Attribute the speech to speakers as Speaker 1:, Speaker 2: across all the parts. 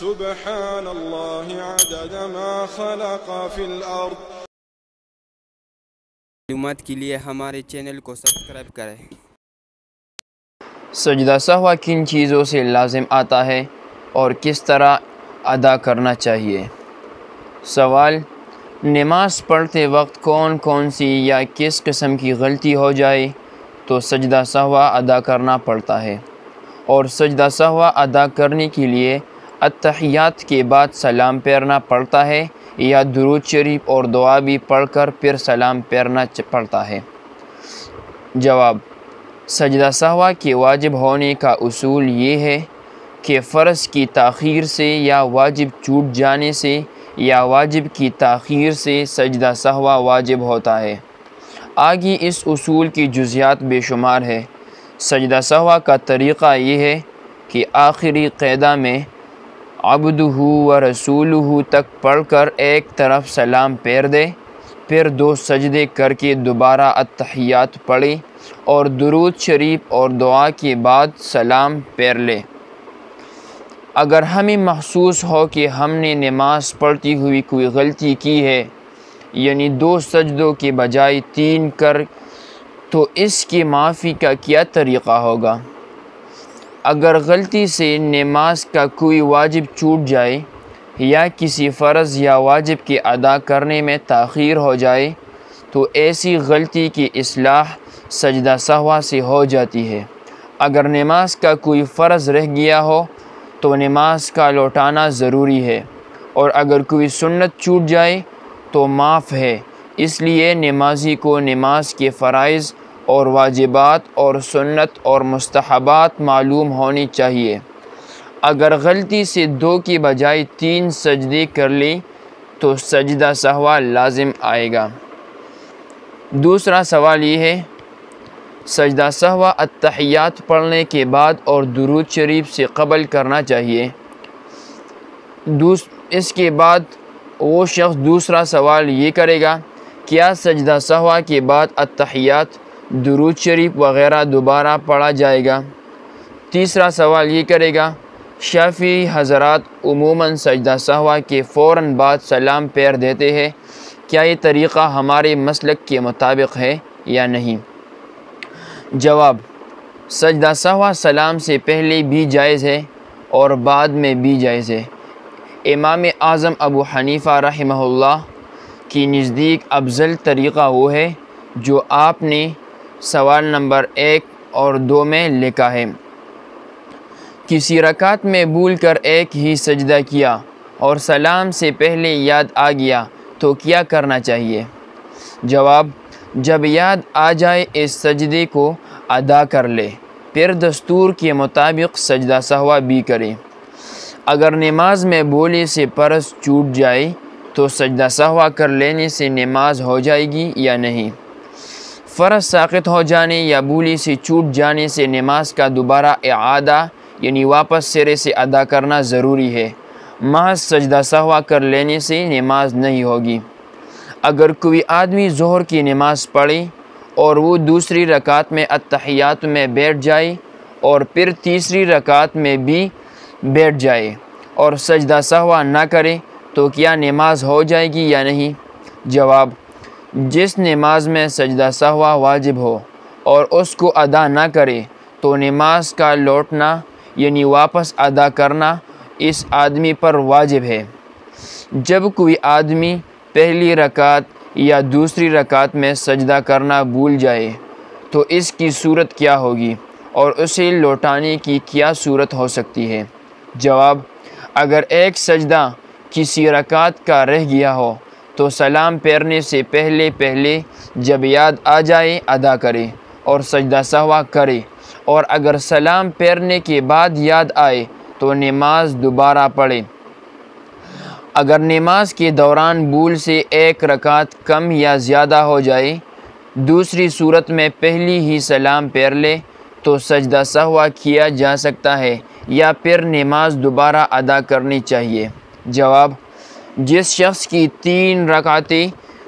Speaker 1: سبحان اللہ عدد ما خلق فی الارض۔
Speaker 2: معلومات کے لیے ہمارے چینل کو سبسکرائب کریں۔
Speaker 3: سجدہ سہو کن چیزوں سے لازم آتا ہے اور کس طرح ادا کرنا چاہیے؟ سوال: نماز پڑھتے وقت کون کون سی یا کس قسم کی غلطی ہو جائے تو سجدہ سہو ادا کرنا پڑتا ہے، اور سجدہ سہو ادا کرنے کے لیے اتحیات کے بعد سلام پھیرنا پڑتا ہے یا درود شریف اور دعا بھی پڑھ کر پھر سلام پھیرنا پڑتا ہے؟ جواب: سجدہ سہو کے واجب ہونے کا اصول یہ ہے کہ فرض کی تاخیر سے یا واجب چھوٹ جانے سے یا واجب کی تاخیر سے سجدہ سہو واجب ہوتا ہے۔ آگے اس اصول کی جزیات بے شمار ہے۔ سجدہ سہو کا طریقہ یہ ہے کہ آخری قاعدہ میں عبدہ و رسولہ تک پڑھ کر ایک طرف سلام پھیر دے، پھر 2 سجدے کر کے دوبارہ اتحیات پڑھے اور درود شریف اور دعا کے بعد سلام پھیر لے۔ اگر ہمیں محسوس ہو کہ ہم نے نماز پڑھتی ہوئی کوئی غلطی کی ہے، یعنی 2 سجدوں کے بجائے 3 کر، تو اس کی معافی کا کیا طریقہ ہوگا؟ اگر غلطی سے نماز کا کوئی واجب چھوٹ جائے یا کسی فرض یا واجب کے ادا کرنے میں تاخیر ہو جائے تو ایسی غلطی کی اصلاح سجدہ سہو سے ہو جاتی ہے۔ اگر نماز کا کوئی فرض رہ گیا ہو تو نماز کا لوٹانا ضروری ہے، اور اگر کوئی سنت چھوٹ جائے تو معاف ہے۔ اس لیے نمازی کو نماز کے فرائض اور واجبات اور سنت اور مستحبات معلوم ہونی چاہیے۔ اگر غلطی سے 2 کی بجائے 3 سجدے کر لی تو سجدہ سہو لازم آئے گا۔ دوسرا سوال یہ ہے: سجدہ سہو اتحیات پڑھنے کے بعد اور درود شریف سے قبل کرنا چاہیے۔ اس کے بعد وہ شخص دوسرا سوال یہ کرے گا: کیا سجدہ سہو کے بعد اتحیات، درود شریف وغیرہ دوبارہ پڑھا جائے گا؟ تیسرا سوال یہ کرے گا: شافعی حضرات عموماً سجدہ سہو کے فوراً بعد سلام پھیر دیتے ہیں، کیا یہ طریقہ ہمارے مسلک کے مطابق ہے یا نہیں؟ جواب: سجدہ سہو سلام سے پہلے بھی جائز ہے اور بعد میں بھی جائز ہے۔ امام اعظم ابو حنیفہ رحمہ اللہ کی نزدیک افضل طریقہ وہ ہے جو آپ نے سوال نمبر 1 اور 2 میں لکھا ہے۔ کسی رکعت میں بھول کر ایک ہی سجدہ کیا اور سلام سے پہلے یاد آ گیا تو کیا کرنا چاہیے؟ جواب: جب یاد آ جائے اس سجدے کو ادا کر لے، پھر دستور کے مطابق سجدہ سہو بھی کرے۔ اگر نماز میں بھولے سے فرض چھوٹ جائے تو سجدہ سہو کر لینے سے نماز ہو جائے گی یا نہیں؟ فرض ساقط ہو جانے یا بھولی سے چھوٹ جانے سے نماز کا دوبارہ اعادہ یعنی واپس سرے سے ادا کرنا ضروری ہے۔ محض سجدہ سہو کر لینے سے نماز نہیں ہوگی۔ اگر کوئی آدمی ظہر کی نماز پڑھے اور وہ دوسری رکعت میں اتحیات میں بیٹھ جائے اور پھر تیسری رکعت میں بھی بیٹھ جائے اور سجدہ سہو نہ کرے تو کیا نماز ہو جائے گی یا نہیں؟ جواب: جس نماز میں سجدہ سہو واجب ہو اور اس کو ادا نہ کرے تو نماز کا لوٹنا یعنی واپس ادا کرنا اس آدمی پر واجب ہے۔ جب کوئی آدمی پہلی رکعت یا دوسری رکعت میں سجدہ کرنا بھول جائے تو اس کی صورت کیا ہوگی اور اسے لوٹانے کی کیا صورت ہو سکتی ہے؟ جواب: اگر ایک سجدہ کسی رکعت کا رہ گیا ہو تو سلام پھیرنے سے پہلے جب یاد آ جائے ادا کرے اور سجدہ سہو کرے، اور اگر سلام پھیرنے کے بعد یاد آئے تو نماز دوبارہ پڑھے۔ اگر نماز کے دوران بھول سے ایک رکعت کم یا زیادہ ہو جائے، دوسری صورت میں پہلی ہی سلام پھیر لے تو سجدہ سہو کیا جا سکتا ہے یا پھر نماز دوبارہ ادا کرنی چاہیے؟ جواب: جس شخص کی 3 رکعتیں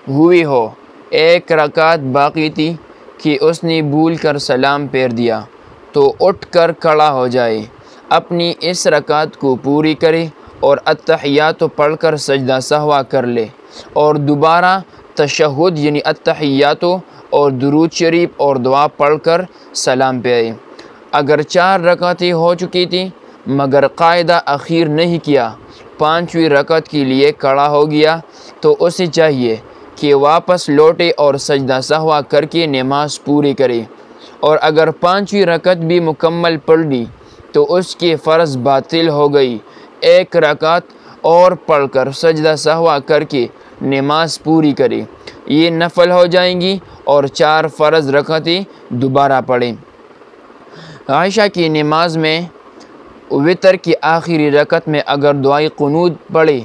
Speaker 3: ہوئی ہو، 1 رکعت باقی تھی کہ اس نے بھول کر سلام پھیر دیا تو اٹھ کر کھڑا ہو جائے، اپنی اس رکعت کو پوری کرے اور التحیات پڑھ کر سجدہ سہوا کر لے اور دوبارہ تشہد یعنی التحیات اور درود شریف اور دعا پڑھ کر سلام پھیرے۔ اگر 4 رکعتیں ہو چکی تھیں مگر قاعدہ اخیر نہیں کیا، 5ویں رکعت کے لیے کھڑا ہو گیا، تو اسے چاہیے کہ واپس لوٹے اور سجدہ سہوا کر کے نماز پوری کرے، اور اگر 5ویں رکعت بھی مکمل پڑھ لی تو اس کی فرض باطل ہو گئی۔ 1 رکعت اور پڑھ کر سجدہ سہوا کر کے نماز پوری کرے، یہ نفل ہو جائیں گی، اور 4 فرض رکعتیں دوبارہ پڑھیں۔ عائشہ کی نماز میں وتر کی آخری رکعت میں اگر دعائے قنوت پڑھے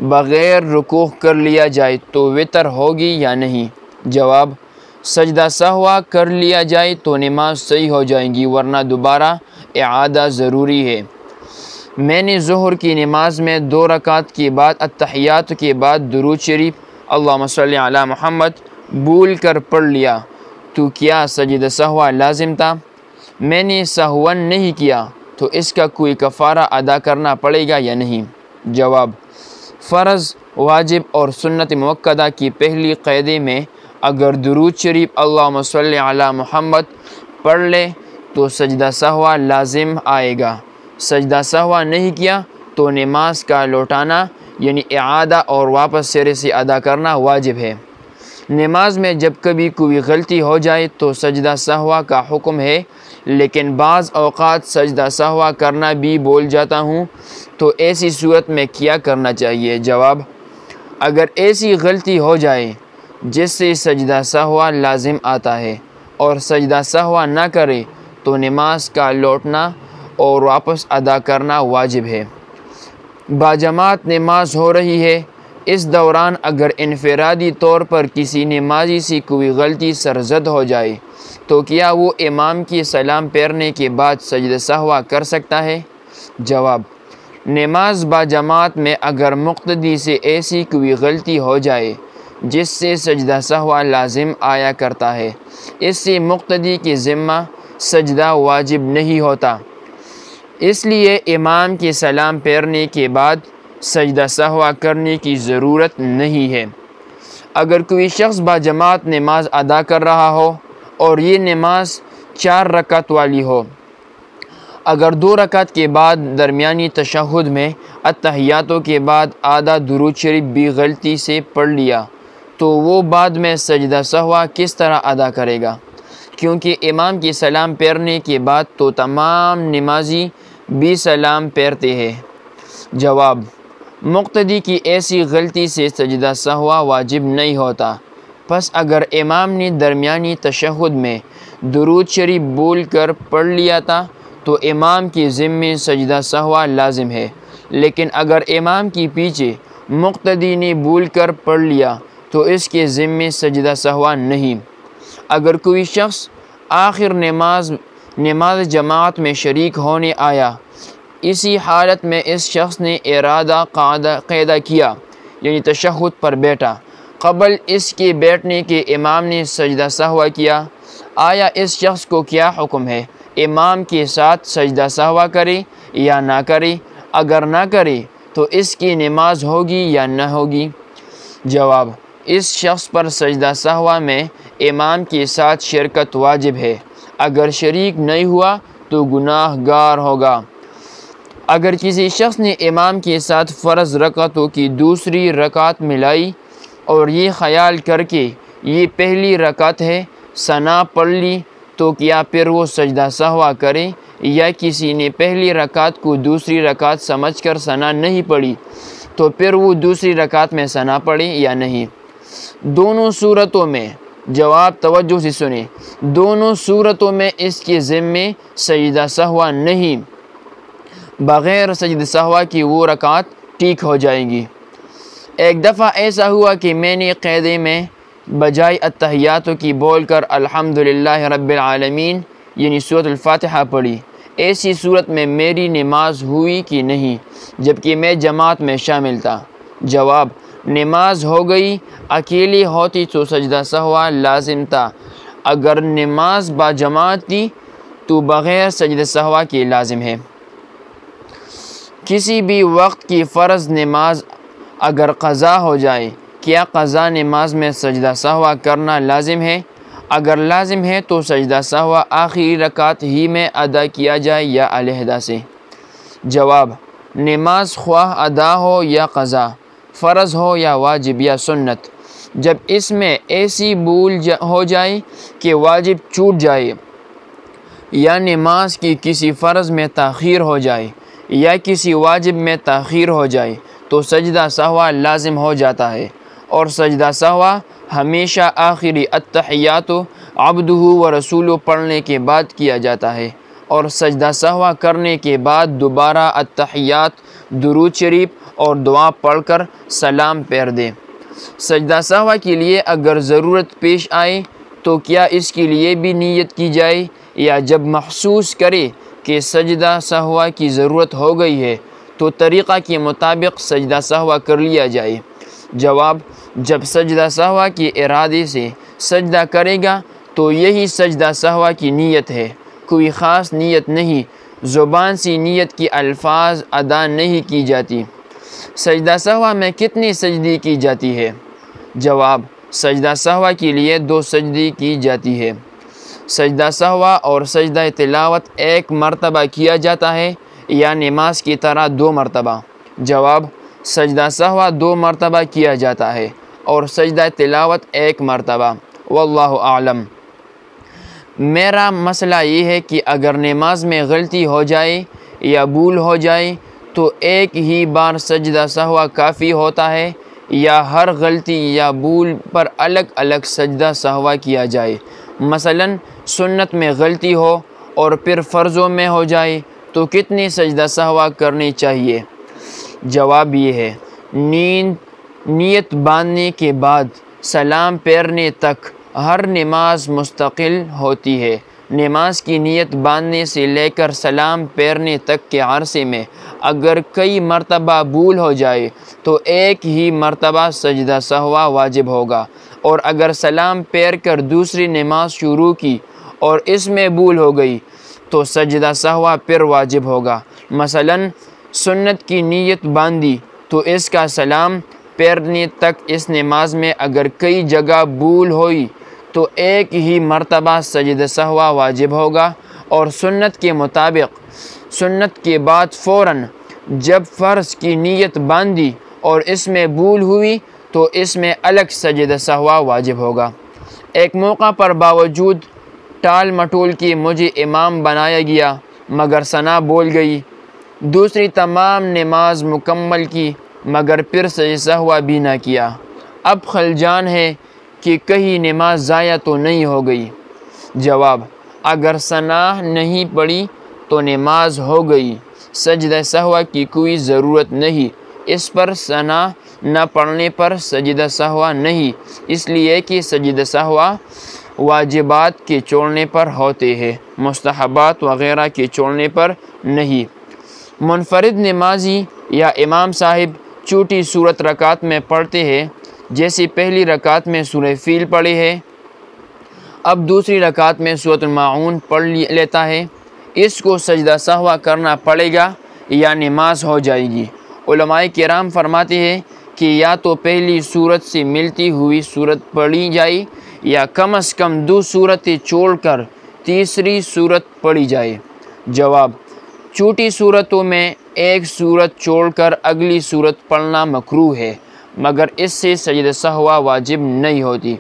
Speaker 3: بغیر رکوع کر لیا جائے تو وتر ہوگی یا نہیں؟ جواب: سجدہ سہوا کر لیا جائے تو نماز صحیح ہو جائیں گی، ورنہ دوبارہ اعادہ ضروری ہے۔ میں نے ظہر کی نماز میں 2 رکعت کے بعد التحیات کے بعد درود شریف اللہم صلی علی محمد بھول کر پڑھ لیا، تو کیا سجدہ سہوا لازم تھا؟ میں نے سہواً نہیں کیا تو اس کا کوئی کفارہ ادا کرنا پڑے گا یا نہیں؟ جواب: فرض، واجب اور سنت مؤکدہ کی پہلی قاعدے میں اگر درود شریف اللہم صلی علی محمد پڑھ لے تو سجدہ سہوا لازم آئے گا۔ سجدہ سہوا نہیں کیا تو نماز کا لوٹانا یعنی اعادہ اور واپس سرے سے ادا کرنا واجب ہے۔ نماز میں جب کبھی کوئی غلطی ہو جائے تو سجدہ سہوا کا حکم ہے، لیکن بعض اوقات سجدہ سہوا کرنا بھی بھول جاتا ہوں، تو ایسی صورت میں کیا کرنا چاہیے؟ جواب: اگر ایسی غلطی ہو جائے جس سے سجدہ سہوا لازم آتا ہے اور سجدہ سہوا نہ کرے تو نماز کا لوٹنا اور واپس ادا کرنا واجب ہے۔ باجماعت نماز ہو رہی ہے، اس دوران اگر انفرادی طور پر کسی نمازی سے کوئی غلطی سرزد ہو جائے تو کیا وہ امام کی سلام پھیرنے کے بعد سجدہ سہوا کر سکتا ہے؟ جواب: نماز باجماعت میں اگر مقتدی سے ایسی کوئی غلطی ہو جائے جس سے سجدہ سہوا لازم آیا کرتا ہے، اس سے مقتدی کے ذمہ سجدہ واجب نہیں ہوتا، اس لیے امام کے سلام پھیرنے کے بعد سجدہ سہوا کرنے کی ضرورت نہیں ہے۔ اگر کوئی شخص باجماعت نماز ادا کر رہا ہو اور یہ نماز 4 رکعت والی ہو، اگر 2 رکعت کے بعد درمیانی تشہد میں التحیاتوں کے بعد آدھا درود شریف بھی غلطی سے پڑھ لیا تو وہ بعد میں سجدہ سہوا کس طرح ادا کرے گا؟ کیونکہ امام کی سلام پھیرنے کے بعد تو تمام نمازی بھی سلام پھیرتے ہیں۔ جواب: مقتدی کی ایسی غلطی سے سجدہ سہوا واجب نہیں ہوتا، پس اگر امام نے درمیانی تشہد میں درود شریف بھول کر پڑھ لیا تھا تو امام کے ذمے سجدہ سہوا لازم ہے، لیکن اگر امام کی پیچھے مقتدی نے بھول کر پڑھ لیا تو اس کے ذمے سجدہ سہوا نہیں۔ اگر کوئی شخص آخر نماز جماعت میں شریک ہونے آیا، اسی حالت میں اس شخص نے ارادہ قاعدہ کیا یعنی تشہد پر بیٹھا، قبل اس کے بیٹھنے کے امام نے سجدہ سہوا کیا، آیا اس شخص کو کیا حکم ہے؟ امام کے ساتھ سجدہ سہوا کرے یا نہ کرے؟ اگر نہ کرے تو اس کی نماز ہوگی یا نہ ہوگی؟ جواب: اس شخص پر سجدہ سہوا میں امام کے ساتھ شرکت واجب ہے، اگر شریک نہیں ہوا تو گناہ گار ہوگا۔ اگر کسی شخص نے امام کے ساتھ فرض رکعتوں کی دوسری رکعت ملائی اور یہ خیال کر کے یہ پہلی رکعت ہے ثنا پڑھ لی تو کیا پھر وہ سجدہ سہوا کرے، یا کسی نے پہلی رکعت کو دوسری رکعت سمجھ کر ثنا نہیں پڑھی تو پھر وہ دوسری رکعت میں ثنا پڑھے یا نہیں؟ دونوں صورتوں میں جواب توجہ سے سنیں، دونوں صورتوں میں اس کے ذمے سجدہ سہوا نہیں، بغیر سجدہ سہوا کی وہ رکعت ٹھیک ہو جائیں گی۔ ایک دفعہ ایسا ہوا کہ میں نے قاعدے میں بجائے التحیات کی بول کر الحمدللہ رب العالمین یعنی سورۃ الفاتحہ پڑھی، ایسی صورت میں میری نماز ہوئی کہ نہیں جبکہ میں جماعت میں شامل تھا؟ جواب: نماز ہو گئی، اکیلی ہوتی تو سجدہ سہوا لازم تھا، اگر نماز با جماعت تھی تو بغیر سجدہ سہوا کے لازم ہے۔ کسی بھی وقت کی فرض نماز اگر قضا ہو جائے، کیا قضا نماز میں سجدہ سہوا کرنا لازم ہے؟ اگر لازم ہے تو سجدہ سہوا آخری رکعت ہی میں ادا کیا جائے یا علیحدہ سے؟ جواب: نماز خواہ ادا ہو یا قضا، فرض ہو یا واجب یا سنت، جب اس میں ایسی بھول ہو جائے کہ واجب چھوٹ جائے، یا نماز کی کسی فرض میں تاخیر ہو جائے یا کسی واجب میں تاخیر ہو جائے تو سجدہ سہوا لازم ہو جاتا ہے، اور سجدہ سہوا ہمیشہ آخری التحیات عبدہ و رسولہ پڑھنے کے بعد کیا جاتا ہے، اور سجدہ سہوا کرنے کے بعد دوبارہ التحیات، درود شریف اور دعا پڑھ کر سلام پھیر دے۔ سجدہ سہوا کے لیے اگر ضرورت پیش آئے تو کیا اس کے لیے بھی نیت کی جائے، یا جب محسوس کرے کہ سجدہ سہوا کی ضرورت ہو گئی ہے تو طریقہ کے مطابق سجدہ سہوا کر لیا جائے؟ جواب: جب سجدہ سہوا کے ارادے سے سجدہ کرے گا تو یہی سجدہ سہوا کی نیت ہے، کوئی خاص نیت نہیں، زبان سے نیت کے الفاظ ادا نہیں کی جاتی۔ سجدہ سہوا میں کتنی سجدی کی جاتی ہے؟ جواب: سجدہ سہوا کے لیے 2 سجدی کی جاتی ہے۔ سجدہ سہوا اور سجدہ تلاوت ایک مرتبہ کیا جاتا ہے یا نماز کی طرح 2 مرتبہ؟ جواب: سجدہ سہوا 2 مرتبہ کیا جاتا ہے اور سجدہ تلاوت 1 مرتبہ۔ واللہ اعلم۔ میرا مسئلہ یہ ہے کہ اگر نماز میں غلطی ہو جائے یا بھول ہو جائے تو ایک ہی بار سجدہ سہوا کافی ہوتا ہے، یا ہر غلطی یا بھول پر الگ الگ سجدہ سہوا کیا جائے؟ مثلاً سنت میں غلطی ہو اور پھر فرضوں میں ہو جائے تو کتنی سجدہ سہوا کرنی چاہیے؟ جواب یہ ہے، نیت باندھنے کے بعد سلام پھیرنے تک ہر نماز مستقل ہوتی ہے۔ نماز کی نیت باندھنے سے لے کر سلام پھیرنے تک کے عرصے میں اگر کئی مرتبہ بھول ہو جائے تو ایک ہی مرتبہ سجدہ سہوا واجب ہوگا، اور اگر سلام پھیر کر دوسری نماز شروع کی اور اس میں بھول ہو گئی تو سجدہ سہوا پھر واجب ہوگا۔ مثلاً سنت کی نیت باندھی تو اس کا سلام پھیرنے تک اس نماز میں اگر کئی جگہ بھول ہوئی تو ایک ہی مرتبہ سجدہ سہوا واجب ہوگا، اور سنت کے مطابق سنت کے بعد فوراً جب فرض کی نیت باندھی اور اس میں بھول ہوئی تو اس میں الگ سجدہ سہوا واجب ہوگا۔ ایک موقع پر باوجود ٹال مٹول کے مجھے امام بنایا گیا مگر ثنا بول گئی، دوسری تمام نماز مکمل کی مگر پھر سجدہ سہوا بھی نہ کیا۔ اب خلجان ہے کہ کہیں نماز ضائع تو نہیں ہو گئی؟ جواب: اگر ثنا نہیں پڑھی تو نماز ہو گئی، سجدہ سہوا کی کوئی ضرورت نہیں، اس پر ثنا نہ پڑھنے پر سجدہ سہوا نہیں، اس لیے کہ سجدہ سہوا واجبات کے چھوڑنے پر ہوتے ہیں، مستحبات وغیرہ کے چھوڑنے پر نہیں۔ منفرد نمازی یا امام صاحب چھوٹی صورت رکعت میں پڑھتے ہیں، جیسے پہلی رکعت میں سورہ فیل پڑھی ہے، اب دوسری رکعت میں سورۃ الماعون پڑھ لیتا ہے، اس کو سجدہ سہوا کرنا پڑے گا یا نماز ہو جائے گی؟ علماء کرام فرماتے ہیں کہ یا تو پہلی صورت سے ملتی ہوئی صورت پڑھی جائے یا کم از کم 2 صورتیں چھوڑ کر تیسری صورت پڑھی جائے۔ جواب: چھوٹی صورتوں میں ایک صورت چھوڑ کر اگلی صورت پڑھنا مکروہ ہے، مگر اس سے سجدہ سہوا واجب نہیں ہوتی۔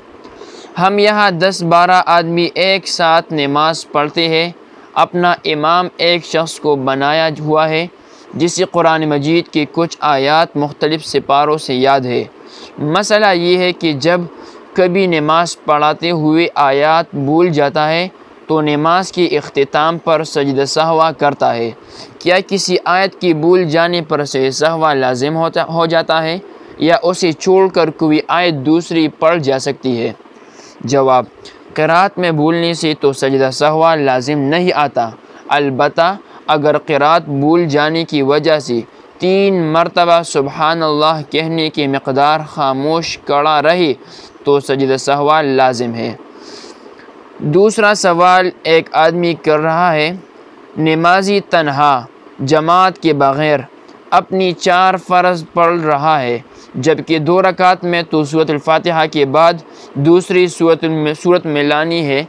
Speaker 3: ہم یہاں 10-12 آدمی ایک ساتھ نماز پڑھتے ہیں، اپنا امام ایک شخص کو بنایا ہوا ہے جسے قرآن مجید کی کچھ آیات مختلف سپاروں سے یاد ہے۔ مسئلہ یہ ہے کہ جب کبھی نماز پڑھاتے ہوئے آیات بھول جاتا ہے تو نماز کے اختتام پر سجدہ سہوا کرتا ہے، کیا کسی آیت کی بھول جانے پر سجدہ سہوا لازم ہو جاتا ہے یا اسے چھوڑ کر کوئی آیت دوسری پڑھ جا سکتی ہے؟ جواب: قرأت میں بھولنے سے تو سجدہ سہوا لازم نہیں آتا، البتہ اگر قرأت بھول جانے کی وجہ سے 3 مرتبہ سبحان اللہ کہنے کی مقدار خاموش کھڑا رہے تو سجدہ سہوا لازم ہے۔ دوسرا سوال ایک آدمی کر رہا ہے، نمازی تنہا جماعت کے بغیر اپنی 4 فرض پڑھ رہا ہے، جبکہ 2 رکعت میں تو سورۃ الفاتحہ کے بعد دوسری سورت میں لانی ہے،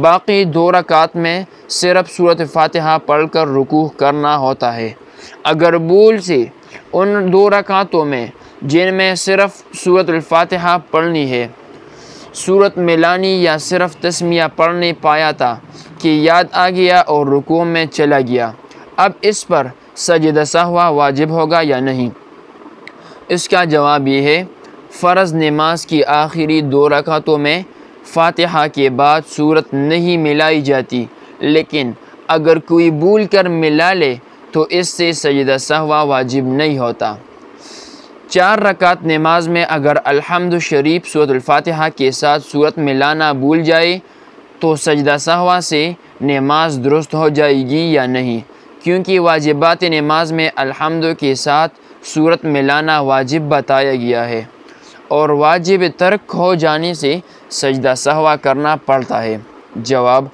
Speaker 3: باقی 2 رکعت میں صرف سورۃ الفاتحہ پڑھ کر رکوع کرنا ہوتا ہے۔ اگر بھول سے ان 2 رکعتوں میں جن میں صرف سورۃ الفاتحہ پڑھنی ہے سورت میں لانی یا صرف تسمیہ پڑھنے پایا تھا کہ یاد آ گیا اور رکوع میں چلا گیا، اب اس پر سجدہ سہو واجب ہوگا یا نہیں؟ اس کا جواب یہ ہے، فرض نماز کی آخری 2 رکعتوں میں فاتحہ کے بعد سورت نہیں ملائی جاتی، لیکن اگر کوئی بھول کر ملا لے تو اس سے سجدہ سہو واجب نہیں ہوتا۔ 4 رکعت نماز میں اگر الحمد شریف سورۃ الفاتحہ کے ساتھ سورت ملانا بھول جائے تو سجدہ سہو سے نماز درست ہو جائے گی یا نہیں؟ کیونکہ واجبات نماز میں الحمد کے ساتھ سورت ملانا واجب بتایا گیا ہے، اور واجب ترک ہو جانے سے سجدہ سہو کرنا پڑتا ہے۔ جواب: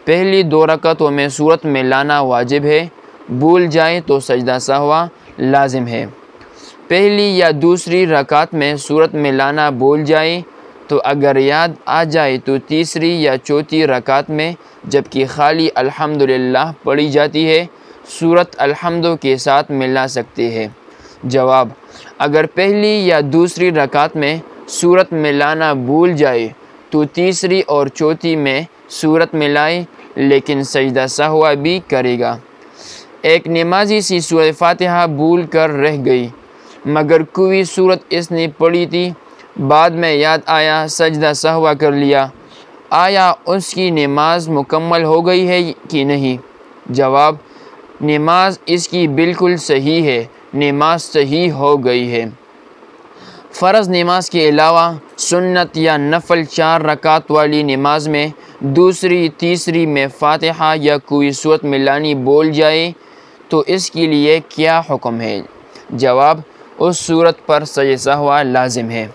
Speaker 3: پہلی 2 رکعتوں میں سورت ملانا واجب ہے، بھول جائے تو سجدہ سہو لازم ہے۔ پہلی یا دوسری رکعت میں سورت ملانا بھول جائے تو اگر یاد آ جائے تو تیسری یا چوتھی رکعت میں جبکہ خالی الحمدللہ پڑھی جاتی ہے سورت الحمد کے ساتھ ملا سکتے ہیں۔ جواب: اگر پہلی یا دوسری رکعت میں سورت ملانا بھول جائے تو تیسری اور چوتھی میں سورت ملائے لیکن سجدہ سہو بھی کرے گا۔ ایک نمازی سی سورۃ فاتحہ بھول کر رہ گئی مگر کوئی سورت اس نے پڑھی تھی، بعد میں یاد آیا سجدہ سہو کر لیا، آیا اس کی نماز مکمل ہو گئی ہے کہ نہیں؟ جواب: نماز اس کی بالکل صحیح ہے، نماز صحیح ہو گئی ہے۔ فرض نماز کے علاوہ سنت یا نفل 4 رکعت والی نماز میں دوسری تیسری میں فاتحہ یا کوئی سورت ملانی بھول جائے تو اس کے لیے کیا حکم ہے؟ جواب: اس صورت پر سجدہ سہو لازم ہے۔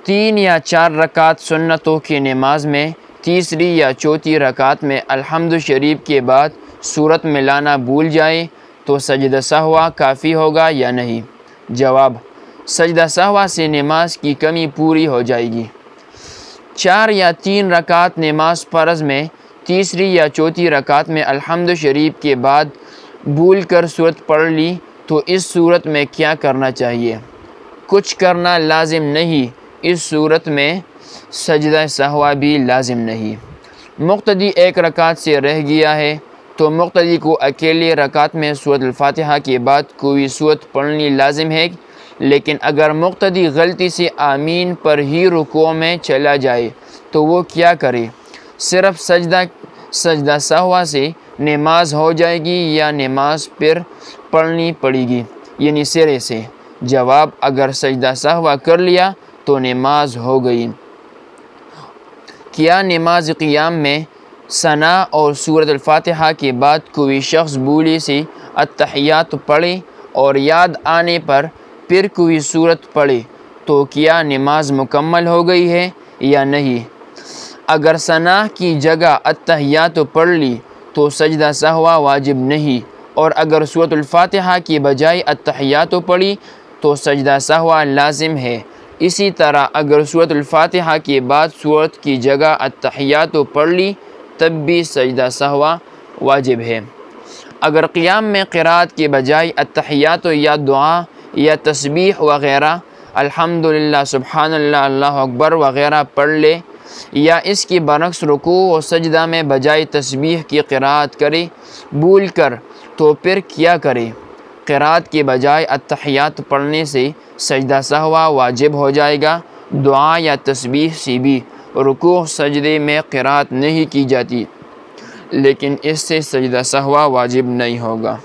Speaker 3: 3 یا 4 رکعت سنتوں کی نماز میں تیسری یا چوتھی رکعت میں الحمد شریف کے بعد سورت ملانا بھول جائے تو سجدہ سہو کافی ہوگا یا نہیں؟ جواب: سجدہ سہو سے نماز کی کمی پوری ہو جائے گی۔ 4 یا 3 رکعت نماز فرض میں تیسری یا چوتھی رکعت میں الحمد شریف کے بعد بھول کر سورت پڑھ لی تو اس صورت میں کیا کرنا چاہیے؟ کچھ کرنا لازم نہیں، اس صورت میں سجدہ سہو بھی لازم نہیں۔ مقتدی 1 رکعت سے رہ گیا ہے تو مقتدی کو اکیلے رکعت میں سورۃ الفاتحہ کے بعد کوئی سورت پڑھنی لازم ہے، لیکن اگر مقتدی غلطی سے آمین پر ہی رکوع میں چلا جائے تو وہ کیا کرے؟ صرف سجدہ سہو سے نماز ہو جائے گی یا نماز پھر پڑھنی پڑے گی یعنی سرے سے؟ جواب: اگر سجدہ سہو کر لیا تو نماز ہو گئی۔ کیا نماز قیام میں ثنا اور سورۃ الفاتحہ کے بعد کوئی شخص بھولی سے التحیات پڑھے اور یاد آنے پر پھر کوئی سورت پڑھے تو کیا نماز مکمل ہو گئی ہے یا نہیں؟ اگر ثنا کی جگہ التحیات پڑھ لی تو سجدہ سہو واجب نہیں، اور اگر سورۃ الفاتحہ کی بجائے التحیات پڑھی تو سجدہ سہو لازم ہے۔ اسی طرح اگر سورۃ الفاتحہ کے بعد سورت کی جگہ التحیات پڑھ لی تب بھی سجدہ سہو واجب ہے۔ اگر قیام میں قرات کے بجائے التحیات یا دعا یا تسبیح وغیرہ الحمدللہ، سبحان اللہ، اللہ اکبر وغیرہ پڑھ لے یا اس کی برعکس رکوع و سجدہ میں بجائے تسبیح کی قرات کرے بھول کر تو پھر کیا کرے؟ قرات کے بجائے التحیات پڑھنے سے سجدہ سہو واجب ہو جائے گا۔ دعا یا تسبیح سے بھی رکوع سجدے میں قرات نہیں کی جاتی، لیکن اس سے سجدہ سہو واجب نہیں ہوگا۔